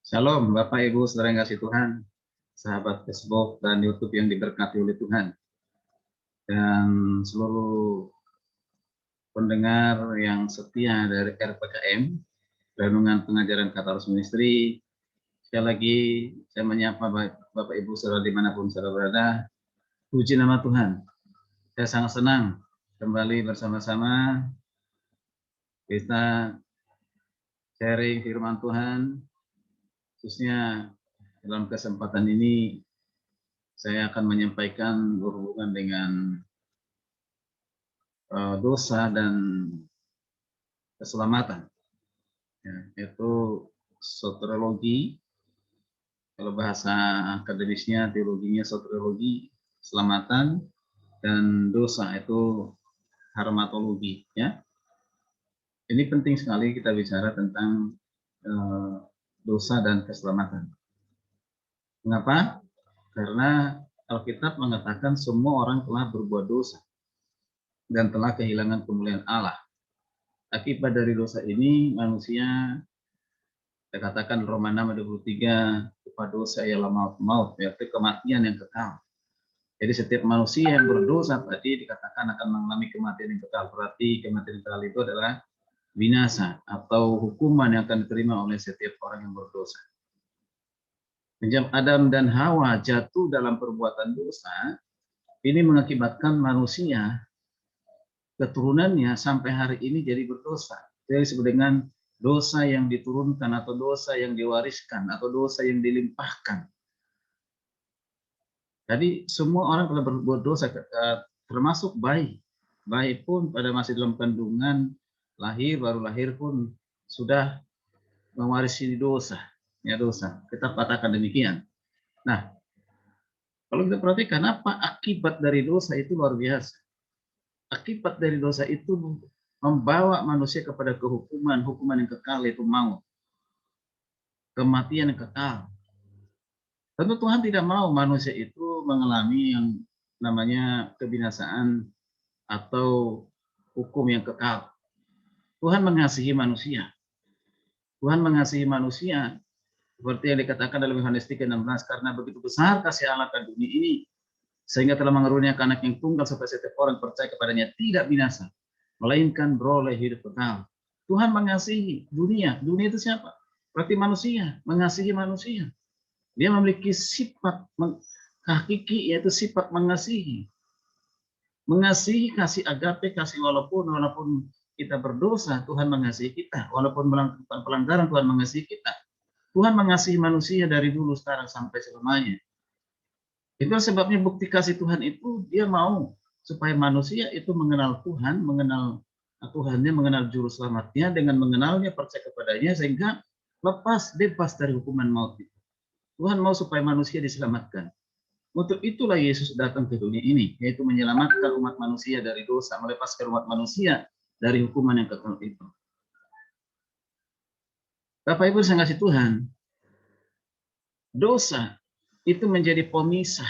Shalom Bapak Ibu saudara yang kasih Tuhan, sahabat Facebook dan YouTube yang diberkati oleh Tuhan, dan seluruh pendengar yang setia dari RPKM, Renungan Pengajaran Katalis Ministry. Sekali lagi saya menyapa Bapak Ibu saudara dimanapun saudara berada. Puji nama Tuhan. Saya sangat senang kembali bersama-sama kita sharing firman Tuhan, khususnya dalam kesempatan ini saya akan menyampaikan berhubungan dengan dosa dan keselamatan, ya, yaitu soteriologi. Kalau bahasa akademisnya, teologinya soteriologi, keselamatan, dan dosa itu harmatologi. Ya, ini penting sekali kita bicara tentang dosa dan keselamatan. Mengapa? Karena Alkitab mengatakan semua orang telah berbuat dosa dan telah kehilangan kemuliaan Allah. Akibat dari dosa ini manusia, saya katakan Roma 6:23, upah dosa ialah maut, yaitu kematian yang kekal. Jadi setiap manusia yang berdosa tadi dikatakan akan mengalami kematian yang kekal. Berarti kematian yang kekal itu adalah binasa atau hukuman yang akan diterima oleh setiap orang yang berdosa. Sejak Adam dan Hawa jatuh dalam perbuatan dosa, ini mengakibatkan manusia, keturunannya sampai hari ini jadi berdosa. Jadi disebut dengan dosa yang diturunkan atau dosa yang diwariskan atau dosa yang dilimpahkan. Jadi semua orang telah berbuat dosa, termasuk bayi. Bayi pun pada masih dalam kandungan, baru lahir pun sudah mewarisi dosa. Ya, dosa. Kita katakan demikian. Nah, kalau kita perhatikan apa akibat dari dosa itu luar biasa. Akibat dari dosa itu membawa manusia kepada hukuman yang kekal, yaitu maut. Kematian yang kekal. Tentu Tuhan tidak mau manusia itu mengalami yang namanya kebinasaan atau hukum yang kekal. Tuhan mengasihi manusia. Tuhan mengasihi manusia seperti yang dikatakan dalam Yohanes 3:16, karena begitu besar kasih Allah pada dunia ini sehingga telah mengaruniakan anak yang tunggal supaya setiap orang percaya kepadanya tidak binasa, melainkan beroleh hidup kekal. Tuhan mengasihi dunia. Dunia itu siapa? Berarti manusia, mengasihi manusia. Dia memiliki sifat hakiki, yaitu sifat mengasihi. Mengasihi, kasih agape, kasih walaupun kita berdosa, Tuhan mengasihi kita. Walaupun melakukan pelanggaran, Tuhan mengasihi kita. Tuhan mengasihi manusia dari dulu, sekarang, sampai selamanya. Itulah sebabnya bukti kasih Tuhan itu, dia mau supaya manusia itu mengenal Tuhan, mengenal Tuhannya, mengenal juru selamatnya, dengan mengenalnya, percaya kepadanya, sehingga lepas, bebas dari hukuman maut itu. Tuhan mau supaya manusia diselamatkan. Untuk itulah Yesus datang ke dunia ini, yaitu menyelamatkan umat manusia dari dosa, melepaskan umat manusia dari hukuman yang kekal itu. Bapak Ibu yang kasih Tuhan, dosa itu menjadi pemisah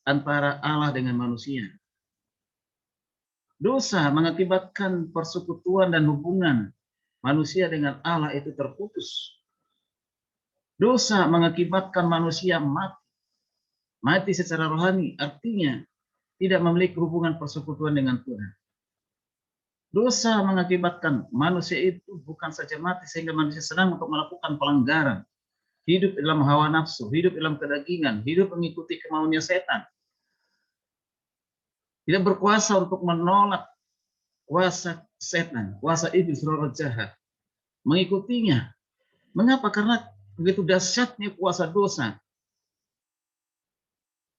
antara Allah dengan manusia. Dosa mengakibatkan persekutuan dan hubungan manusia dengan Allah itu terputus. Dosa mengakibatkan manusia mati secara rohani, artinya tidak memiliki hubungan persekutuan dengan Tuhan. Dosa mengakibatkan manusia itu bukan saja mati sehingga manusia senang untuk melakukan pelanggaran, hidup dalam hawa nafsu, hidup dalam kedagingan, hidup mengikuti kemauannya setan. Tidak berkuasa untuk menolak kuasa setan, kuasa iblis, roh jahat. Mengikutinya. Mengapa? Karena begitu dahsyatnya kuasa dosa.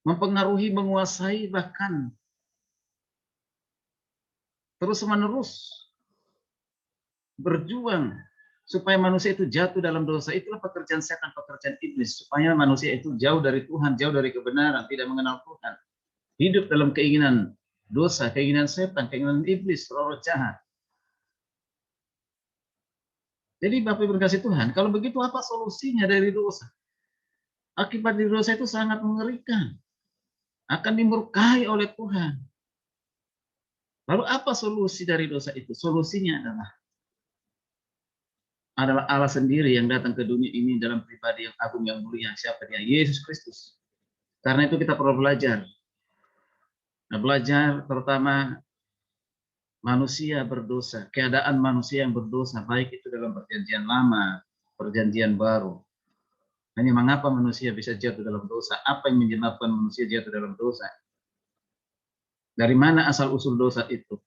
Mempengaruhi, menguasai, bahkan terus-menerus berjuang supaya manusia itu jatuh dalam dosa. Itulah pekerjaan setan, pekerjaan iblis, supaya manusia itu jauh dari Tuhan, jauh dari kebenaran, tidak mengenal Tuhan, hidup dalam keinginan dosa, keinginan setan, keinginan iblis, roh jahat. Jadi Bapak Ibu kasih Tuhan, kalau begitu apa solusinya dari dosa? Akibat dari dosa itu sangat mengerikan, akan dimurkai oleh Tuhan. Lalu apa solusi dari dosa itu? Solusinya adalah adalah Allah sendiri yang datang ke dunia ini dalam pribadi yang agung yang mulia. Siapa dia? Yesus Kristus. Karena itu kita perlu belajar. Nah, belajar terutama manusia berdosa, keadaan manusia yang berdosa, baik itu dalam perjanjian lama, perjanjian baru. Hanya mengapa manusia bisa jatuh dalam dosa? Apa yang menyebabkan manusia jatuh dalam dosa? Dari mana asal-usul dosa itu?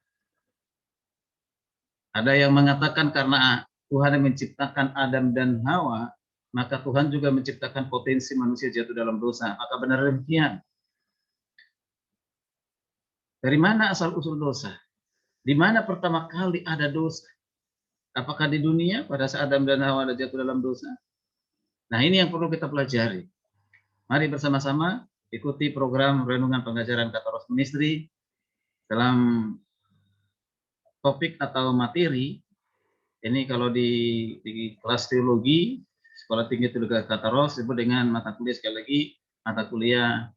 Ada yang mengatakan karena Tuhan yang menciptakan Adam dan Hawa, maka Tuhan juga menciptakan potensi manusia jatuh dalam dosa. Maka benar demikian. Dari mana asal-usul dosa? Di mana pertama kali ada dosa? Apakah di dunia pada saat Adam dan Hawa ada jatuh dalam dosa? Nah, ini yang perlu kita pelajari. Mari bersama-sama ikuti program Renungan Pengajaran Katoros Ministry dalam topik atau materi. Ini kalau di kelas teologi, Sekolah Tinggi Teologi Katoros disebut dengan mata kuliah, sekali lagi, mata kuliah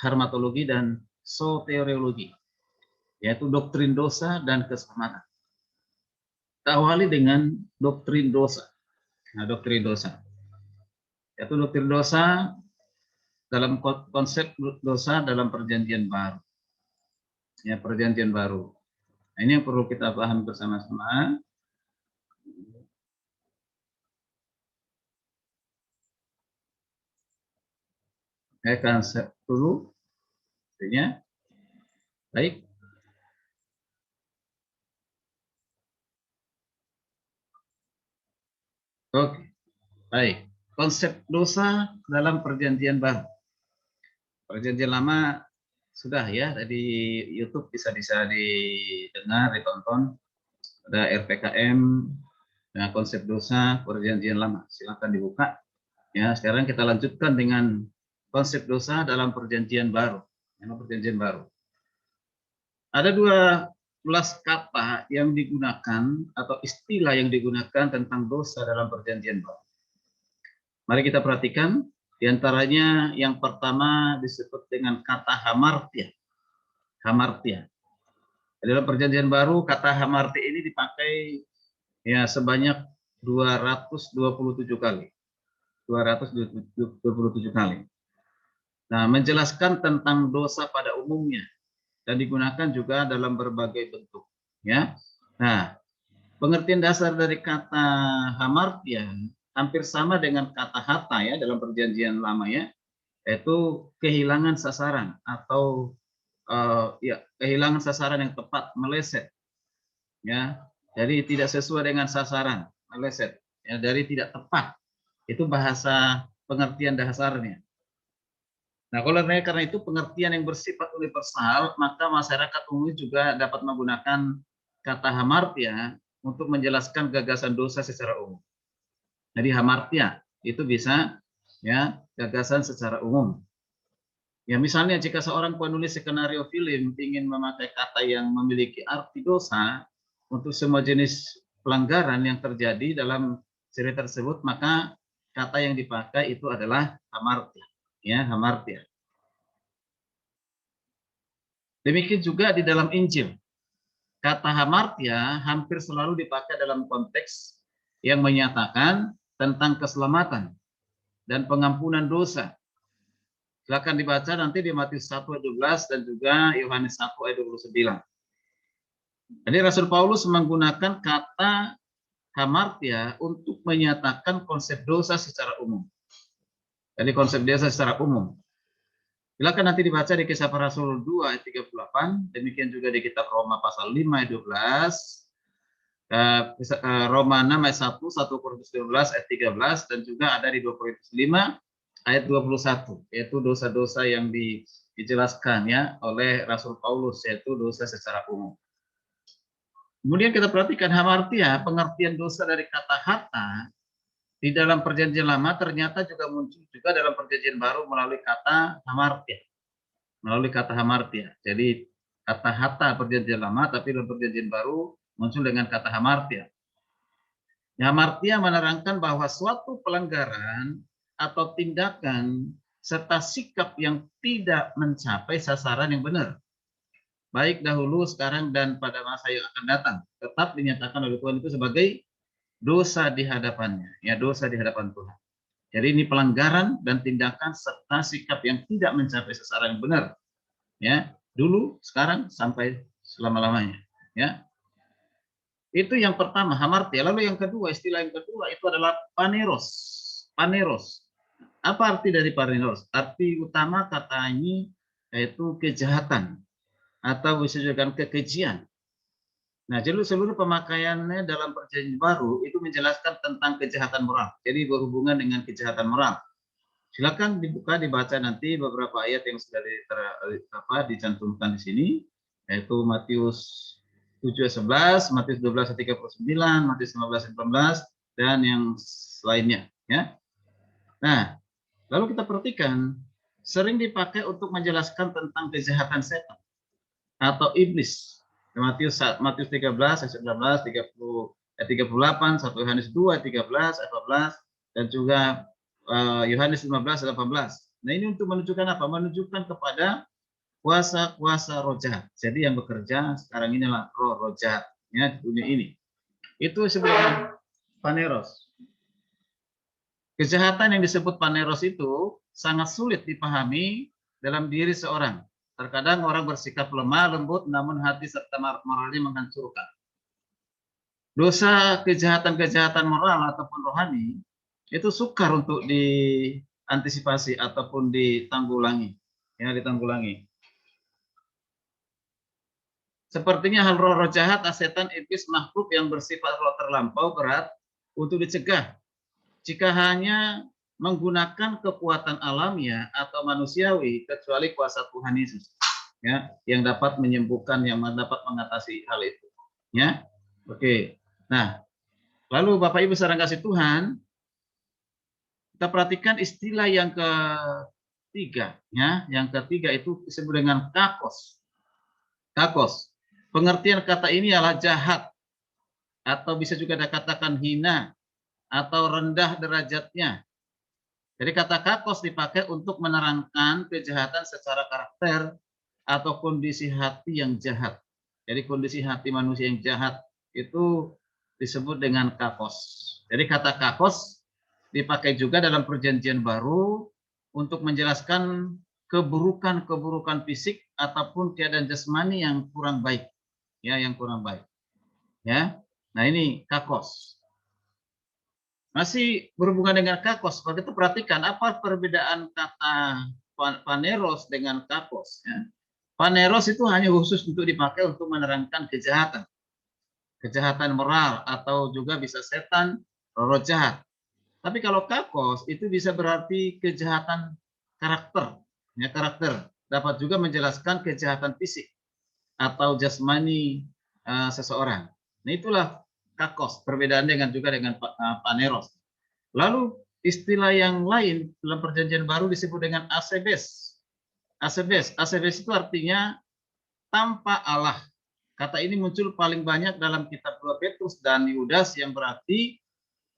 harmatologi dan soteriologi, yaitu doktrin dosa dan keselamatan. Kita awali dengan doktrin dosa. Nah, doktrin dosa. Yaitu doktrin dosa dalam konsep dosa dalam perjanjian baru. Ya, perjanjian baru. Nah, ini yang perlu kita pahami bersama-sama. Saya akan set dulu. Artinya, baik. Oke, baik. Konsep dosa dalam perjanjian baru. Perjanjian lama sudah ya, di YouTube bisa didengar, ditonton. Ada RPKM, nah, konsep dosa perjanjian lama. Silakan dibuka. Ya, sekarang kita lanjutkan dengan konsep dosa dalam perjanjian baru. Perjanjian baru. Ada 12 kata yang digunakan atau istilah yang digunakan tentang dosa dalam perjanjian baru. Mari kita perhatikan. Di antaranya yang pertama disebut dengan kata hamartia. Hamartia. Dalam perjanjian baru kata hamartia ini dipakai ya sebanyak 227 kali. 227 kali. Nah, menjelaskan tentang dosa pada umumnya dan digunakan juga dalam berbagai bentuk, ya. Nah, pengertian dasar dari kata hamartia hampir sama dengan kata hata ya dalam perjanjian lama ya, yaitu kehilangan sasaran atau ya kehilangan sasaran yang tepat, meleset, ya. Jadi tidak sesuai dengan sasaran, meleset, ya, dari tidak tepat. Itu bahasa pengertian dasarnya. Nah, karena itu pengertian yang bersifat universal, maka masyarakat umum juga dapat menggunakan kata hamartia untuk menjelaskan gagasan dosa secara umum. Jadi hamartia itu bisa ya gagasan secara umum. Ya misalnya jika seorang penulis skenario film ingin memakai kata yang memiliki arti dosa untuk semua jenis pelanggaran yang terjadi dalam cerita tersebut, maka kata yang dipakai itu adalah hamartia. Ya, hamartia. Demikian juga di dalam Injil. Kata hamartia hampir selalu dipakai dalam konteks yang menyatakan tentang keselamatan dan pengampunan dosa. Silakan dibaca nanti di Matius 1 ayat 12 dan juga Yohanes 1 ayat 29. Jadi Rasul Paulus menggunakan kata hamartia untuk menyatakan konsep dosa secara umum. Jadi konsep dosa secara umum. Silakan nanti dibaca di Kisah Para Rasul 2 ayat 38, demikian juga di kitab Roma pasal 5 ayat 12, Roma 6 ayat 1, 1 Korintus 12 ayat 13, dan juga ada di 2 Korintus 5 ayat 21, yaitu dosa-dosa yang dijelaskan ya oleh Rasul Paulus, yaitu dosa secara umum. Kemudian kita perhatikan hamartia, pengertian dosa dari kata hata di dalam perjanjian lama ternyata juga muncul juga dalam perjanjian baru melalui kata hamartia. Melalui kata hamartia. Jadi kata hata perjanjian lama, tapi dalam perjanjian baru muncul dengan kata hamartia. Hamartia menerangkan bahwa suatu pelanggaran atau tindakan serta sikap yang tidak mencapai sasaran yang benar, baik dahulu, sekarang, dan pada masa yang akan datang, tetap dinyatakan oleh Tuhan itu sebagai dosa di hadapannya, ya dosa di hadapan Tuhan. Jadi ini pelanggaran dan tindakan serta sikap yang tidak mencapai sasaran yang benar, ya dulu, sekarang, sampai selama-lamanya, ya. Itu yang pertama, hamartia. Lalu yang kedua, istilah yang kedua itu adalah paneros. Paneros. Apa arti dari paneros? Arti utama kata ini yaitu kejahatan atau bisa juga kekejian. Nah, jadi seluruh pemakaiannya dalam Perjanjian Baru itu menjelaskan tentang kejahatan moral. Jadi berhubungan dengan kejahatan moral. Silakan dibaca nanti beberapa ayat yang sudah dicantumkan di sini, yaitu Matius 7:11, Matius 12:39, Matius 15:19, dan yang lainnya. Ya. Nah, lalu kita perhatikan, sering dipakai untuk menjelaskan tentang kejahatan setan atau iblis. Matius 13 ayat 19, 38, 1 Yohanes 2 13 ayat 14, dan juga Yohanes 15 ayat 18. Nah, ini untuk menunjukkan apa? Menunjukkan kepada kuasa-kuasa roh jahat. Jadi yang bekerja sekarang inilah roh jahat, ya, di dunia ini. Itu sebenarnya paneros. Kejahatan yang disebut paneros itu sangat sulit dipahami dalam diri seorang. Terkadang orang bersikap lemah, lembut, namun hati serta moralnya menghancurkan. Dosa kejahatan-kejahatan moral ataupun rohani itu sukar untuk diantisipasi ataupun ditanggulangi. Ya, ditanggulangi. Sepertinya hal roh-roh jahat, setan, iblis, makhluk yang bersifat roh terlampau berat untuk dicegah. Jika hanya menggunakan kekuatan alamiah atau manusiawi, kecuali kuasa Tuhan Yesus, ya, yang dapat menyembuhkan, yang dapat mengatasi hal itu, ya. Oke. Nah, lalu Bapak Ibu saudara kasih Tuhan, kita perhatikan istilah yang ketiga, ya. Yang ketiga itu disebut dengan kakos. Kakos. Pengertian kata ini adalah jahat, atau bisa juga dikatakan hina atau rendah derajatnya. Jadi kata kakos dipakai untuk menerangkan kejahatan secara karakter atau kondisi hati yang jahat. Jadi kondisi hati manusia yang jahat itu disebut dengan kakos. Jadi kata kakos dipakai juga dalam Perjanjian Baru untuk menjelaskan keburukan-keburukan fisik ataupun keadaan jasmani yang kurang baik, ya, yang kurang baik. Ya. Nah, ini kakos. Masih berhubungan dengan kakos, kalau kita perhatikan apa perbedaan kata paneros dengan kakos. Ya. Paneros itu hanya khusus untuk dipakai untuk menerangkan kejahatan. Kejahatan moral atau juga bisa setan, roh jahat. Tapi kalau kakos itu bisa berarti kejahatan karakter. Ya, karakter. Dapat juga menjelaskan kejahatan fisik atau jasmani seseorang. Nah, itulah kakos, perbedaan juga dengan paneros. Lalu istilah yang lain dalam Perjanjian Baru disebut dengan asebes. Asebes, asebes itu artinya tanpa Allah. Kata ini muncul paling banyak dalam kitab 2 Petrus dan Yudas yang berarti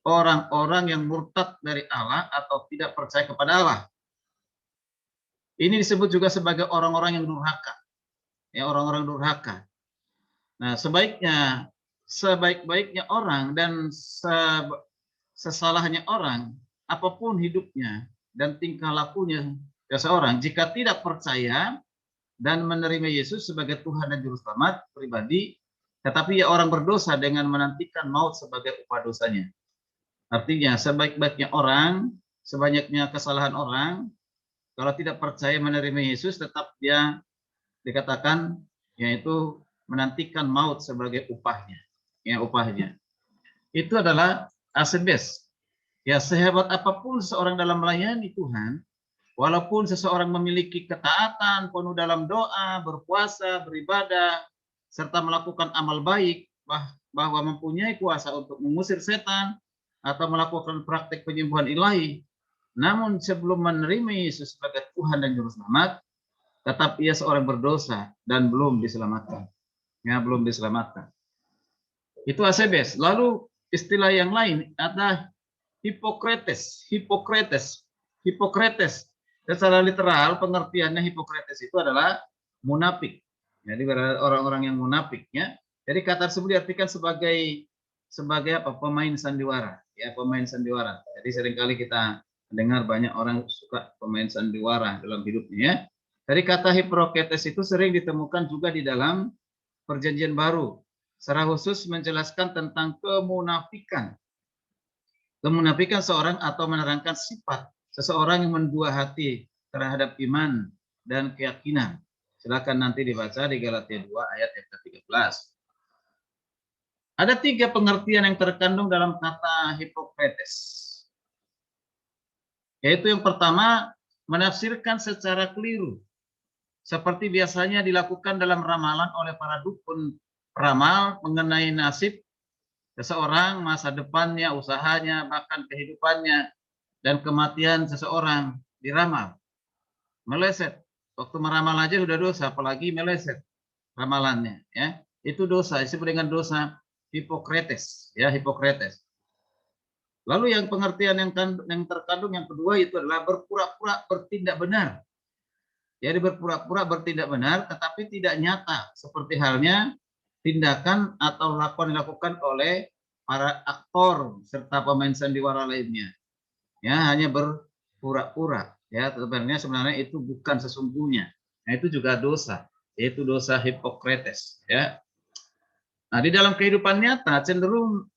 orang-orang yang murtad dari Allah atau tidak percaya kepada Allah. Ini disebut juga sebagai orang-orang yang durhaka. Ya, orang-orang durhaka. Nah, sebaik-baiknya orang dan sesalahnya orang, apapun hidupnya dan tingkah lakunya seseorang, jika tidak percaya dan menerima Yesus sebagai Tuhan dan Juru Selamat pribadi, tetapi ia orang berdosa dengan menantikan maut sebagai upah dosanya. Artinya, sebaik-baiknya orang, sebanyaknya kesalahan orang, kalau tidak percaya menerima Yesus, tetap dia dikatakan yaitu menantikan maut sebagai upahnya. Ya, upahnya. Itu adalah asebes. Ya, sehebat apapun seorang dalam melayani Tuhan, walaupun seseorang memiliki ketaatan, penuh dalam doa, berpuasa, beribadah, serta melakukan amal baik, bahwa mempunyai kuasa untuk mengusir setan, atau melakukan praktik penyembuhan ilahi, namun sebelum menerima Yesus sebagai Tuhan dan Juru Selamat, tetap ia seorang berdosa dan belum diselamatkan. Ya, belum diselamatkan. Itu asebes. Lalu istilah yang lain adalah Hipokrates. Hipokrates. Hipokrates. Secara literal pengertiannya Hipokrates itu adalah munafik. Jadi orang-orang yang munafik, ya. Jadi kata tersebut diartikan sebagai sebagai apa? Pemain sandiwara, ya, pemain sandiwara. Jadi seringkali kita dengar banyak orang suka pemain sandiwara dalam hidupnya, ya. Dari kata Hipokrites itu sering ditemukan juga di dalam Perjanjian Baru, secara khusus menjelaskan tentang kemunafikan. Kemunafikan seorang atau menerangkan sifat seseorang yang mendua hati terhadap iman dan keyakinan. Silakan nanti dibaca di Galatia 2 ayat yang ke-13. Ada 3 pengertian yang terkandung dalam kata Hipokrites. Yaitu yang pertama, menafsirkan secara keliru. Seperti biasanya dilakukan dalam ramalan oleh para dukun peramal mengenai nasib seseorang, masa depannya, usahanya, bahkan kehidupannya, dan kematian seseorang diramal. Meleset. Waktu meramal aja sudah dosa, apalagi meleset ramalannya, ya. Itu dosa, disebut dengan dosa Hipokrites, ya, Hipokrites. Lalu yang pengertian yang terkandung yang kedua itu adalah berpura-pura bertindak benar. Jadi berpura-pura bertindak benar tetapi tidak nyata, seperti halnya tindakan atau lakukan dilakukan oleh para aktor serta pemain sandiwara lainnya. Ya, hanya berpura-pura, ya, sebenarnya itu bukan sesungguhnya. Nah, itu juga dosa, yaitu dosa Hipokrites, ya. Nah, di dalam kehidupan nyata cenderung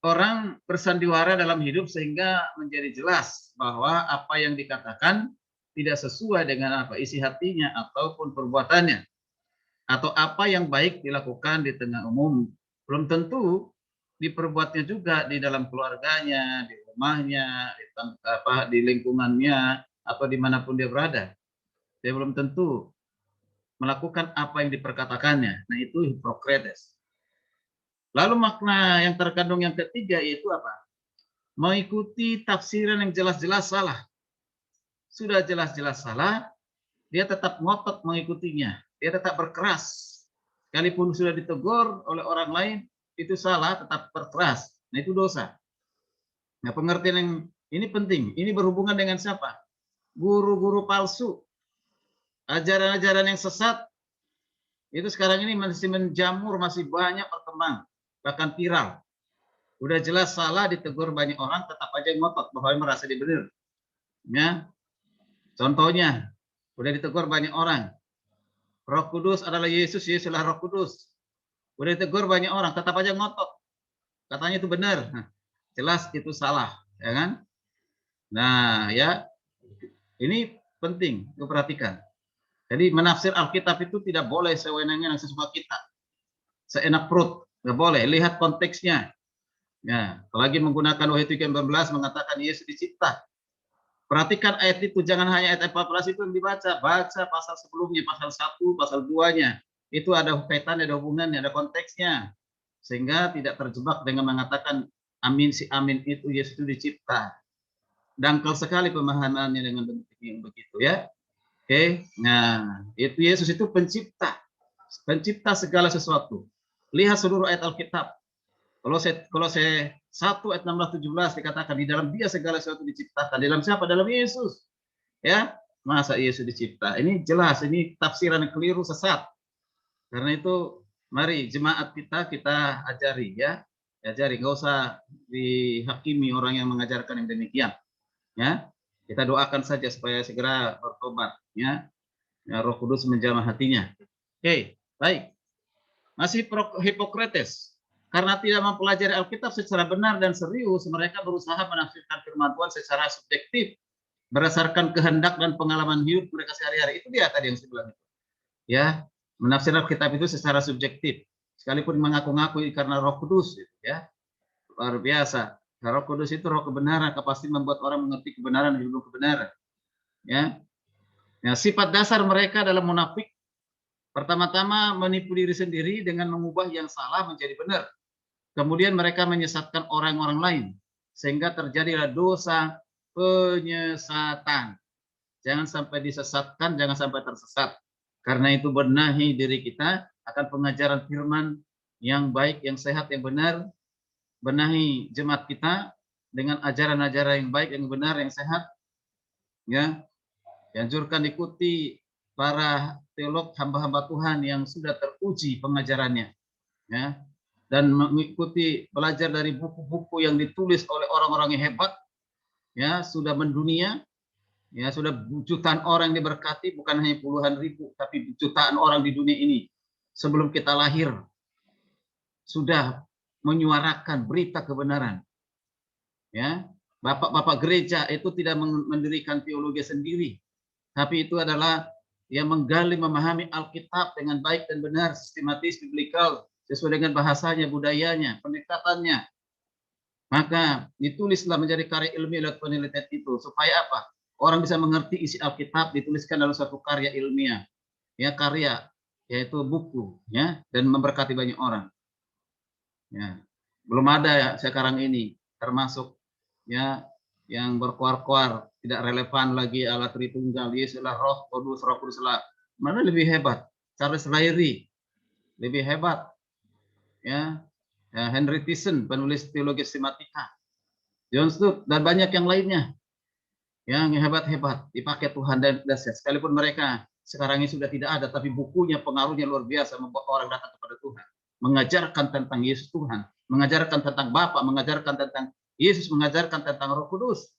orang bersandiwara dalam hidup sehingga menjadi jelas bahwa apa yang dikatakan tidak sesuai dengan apa isi hatinya ataupun perbuatannya, atau apa yang baik dilakukan di tengah umum belum tentu diperbuatnya juga di dalam keluarganya, di rumahnya, di lingkungannya, atau dimanapun dia berada. Dia belum tentu melakukan apa yang diperkatakannya. Nah, itu Hipokrites. Lalu makna yang terkandung yang ketiga yaitu apa? Mengikuti tafsiran yang jelas-jelas salah. Sudah jelas-jelas salah, dia tetap ngotot mengikutinya. Dia tetap berkeras. Sekalipun sudah ditegur oleh orang lain, itu salah, tetap berkeras. Nah, itu dosa. Nah, pengertian yang ini penting. Ini berhubungan dengan siapa? Guru-guru palsu. Ajaran-ajaran yang sesat. Itu sekarang ini masih menjamur, masih banyak berkembang. Bahkan viral. Udah jelas salah, ditegur banyak orang, tetap aja ngotot bahwa merasa dia benar. Ya. Contohnya, udah ditegur banyak orang. Roh Kudus adalah Yesus, Yesus adalah Roh Kudus. Udah ditegur banyak orang, tetap aja ngotot. Katanya itu benar. Nah, jelas itu salah, ya kan? Nah, ya, ini penting diperhatikan. Jadi menafsir Alkitab itu tidak boleh sewenangnya dan sesuka kita. Seenak perut, nggak boleh. Lihat konteksnya. Ya, apalagi menggunakan Wahyu 13 mengatakan Yesus dicipta. Perhatikan ayat itu, jangan hanya ayat 14 itu yang dibaca. Baca pasal sebelumnya, pasal 1, pasal 2-nya. Itu ada kaitannya, ada hubungannya, ada konteksnya. Sehingga tidak terjebak dengan mengatakan amin si amin itu Yesus itu dicipta. Dangkal sekali pemahamannya dengan bentuk yang begitu, ya. Oke, nah itu Yesus itu pencipta, pencipta segala sesuatu. Lihat seluruh ayat Alkitab. Kolose 1 ayat 16-17 dikatakan di dalam Dia segala sesuatu diciptakan. Dalam siapa? Dalam Yesus. Ya, masa Yesus dicipta? Ini jelas, ini tafsiran yang keliru sesat. Karena itu mari jemaat kita ajari, ya. Ajari, nggak usah dihakimi orang yang mengajarkan yang demikian. Ya, kita doakan saja supaya segera bertobat, ya. Ya, Roh Kudus menjamah hatinya. Oke, baik. Masih Hipokrites. Karena tidak mempelajari Alkitab secara benar dan serius, mereka berusaha menafsirkan firman Tuhan secara subjektif berdasarkan kehendak dan pengalaman hidup mereka sehari-hari. Itu dia tadi yang saya bilang itu. Ya, menafsirkan Alkitab itu secara subjektif. Sekalipun mengaku-ngaku karena Roh Kudus, ya. Luar biasa. Roh Kudus itu roh kebenaran, pasti membuat orang mengerti kebenaran dan hidup kebenaran. Ya. Nah, sifat dasar mereka dalam munafik pertama-tama menipu diri sendiri dengan mengubah yang salah menjadi benar. Kemudian mereka menyesatkan orang-orang lain sehingga terjadilah dosa penyesatan. Jangan sampai disesatkan, jangan sampai tersesat. Karena itu benahi diri kita akan pengajaran firman yang baik, yang sehat, yang benar. Benahi jemaat kita dengan ajaran-ajaran yang baik, yang benar, yang sehat. Ya, dianjurkan ikuti para teolog hamba-hamba Tuhan yang sudah teruji pengajarannya. Ya, dan mengikuti belajar dari buku-buku yang ditulis oleh orang-orang yang hebat, ya sudah mendunia, ya sudah jutaan orang yang diberkati, bukan hanya puluhan ribu, tapi jutaan orang di dunia ini sebelum kita lahir sudah menyuarakan berita kebenaran. Ya, bapak-bapak gereja itu tidak mendirikan teologi sendiri, tapi itu adalah yang menggali, memahami Alkitab dengan baik dan benar, sistematis, biblikal, sesuai dengan bahasanya, budayanya, pendekatannya. Maka ditulislah menjadi karya ilmiah lewat penelitian itu. Supaya apa? Orang bisa mengerti isi Alkitab dituliskan dalam satu karya ilmiah. Ya, karya, yaitu buku, ya, dan memberkati banyak orang. Ya. Belum ada ya sekarang ini, termasuk ya yang berkuar-kuar, tidak relevan lagi Allah Tritunggal, Yesuslah Roh Kudus, Roh Kuduslah. Mana lebih hebat? Charles Lyry lebih hebat, ya. Henry Thyssen, penulis teologi sistematika, John Stott, dan banyak yang lainnya yang hebat-hebat dipakai Tuhan dan dasar. Sekalipun mereka sekarang ini sudah tidak ada, tapi bukunya pengaruhnya luar biasa, membuat orang datang kepada Tuhan, mengajarkan tentang Yesus Tuhan, mengajarkan tentang Bapa, mengajarkan tentang Yesus, mengajarkan tentang Roh Kudus.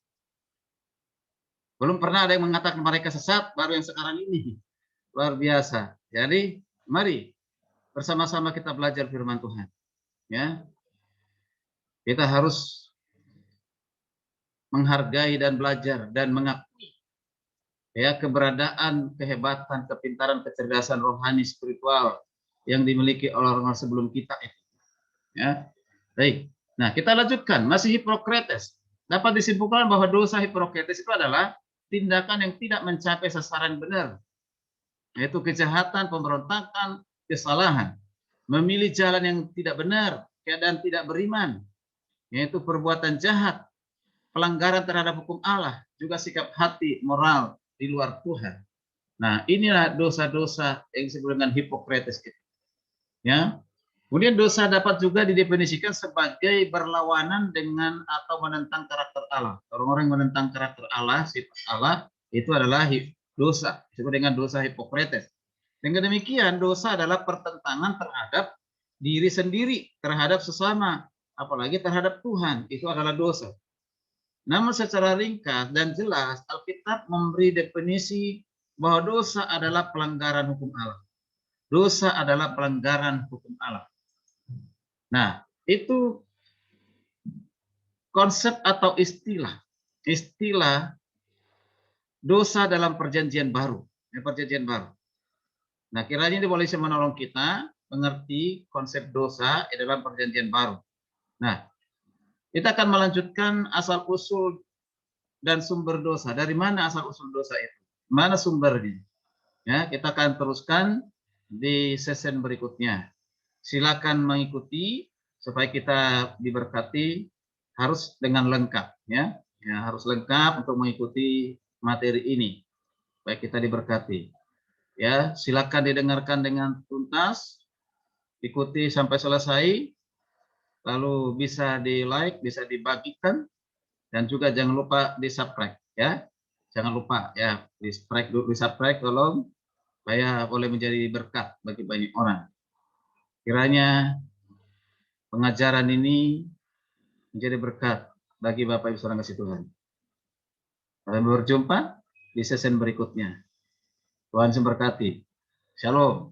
Belum pernah ada yang mengatakan mereka sesat, baru yang sekarang ini. Luar biasa. Jadi mari bersama-sama kita belajar firman Tuhan. Ya, kita harus menghargai dan belajar dan mengakui ya keberadaan, kehebatan, kepintaran, kecerdasan rohani spiritual yang dimiliki oleh orang sebelum kita itu. Ya, baik. Nah, kita lanjutkan. Masih Hippocrates. Dapat disimpulkan bahwa dosa Hippocrates itu adalah tindakan yang tidak mencapai sasaran benar, yaitu kejahatan, pemberontakan, kesalahan, memilih jalan yang tidak benar, keadaan tidak beriman, yaitu perbuatan jahat, pelanggaran terhadap hukum Allah, juga sikap hati moral di luar Tuhan. Nah, inilah dosa-dosa yang disebut dengan Hippocrates itu. Ya. Kemudian dosa dapat juga didefinisikan sebagai berlawanan dengan atau menentang karakter Allah. Orang-orang yang menentang karakter Allah, sifat Allah, itu adalah dosa, disebut dengan dosa Hippocrates. Dengan demikian, dosa adalah pertentangan terhadap diri sendiri, terhadap sesama, apalagi terhadap Tuhan. Itu adalah dosa. Namun secara ringkas dan jelas, Alkitab memberi definisi bahwa dosa adalah pelanggaran hukum Allah. Dosa adalah pelanggaran hukum Allah. Nah, itu konsep atau istilah dosa dalam perjanjian baru. Perjanjian baru. Nah, kiranya ini boleh menolong kita mengerti konsep dosa dalam perjanjian baru. Nah, kita akan melanjutkan asal-usul dan sumber dosa. Dari mana asal-usul dosa itu? Mana sumbernya? Ya, kita akan teruskan di sesi berikutnya. Silakan mengikuti supaya kita diberkati, harus dengan lengkap, ya. Ya, harus lengkap untuk mengikuti materi ini. Baik, kita diberkati. Ya, silakan didengarkan dengan tuntas, ikuti sampai selesai, lalu bisa di-like, bisa dibagikan, dan juga jangan lupa di-subscribe, ya. Jangan lupa ya, di-subscribe tolong supaya boleh menjadi berkat bagi banyak orang. Kiranya pengajaran ini menjadi berkat bagi Bapak Ibu saudara kasih Tuhan. Sampai berjumpa di sesi berikutnya. Tuhan memberkati. Shalom.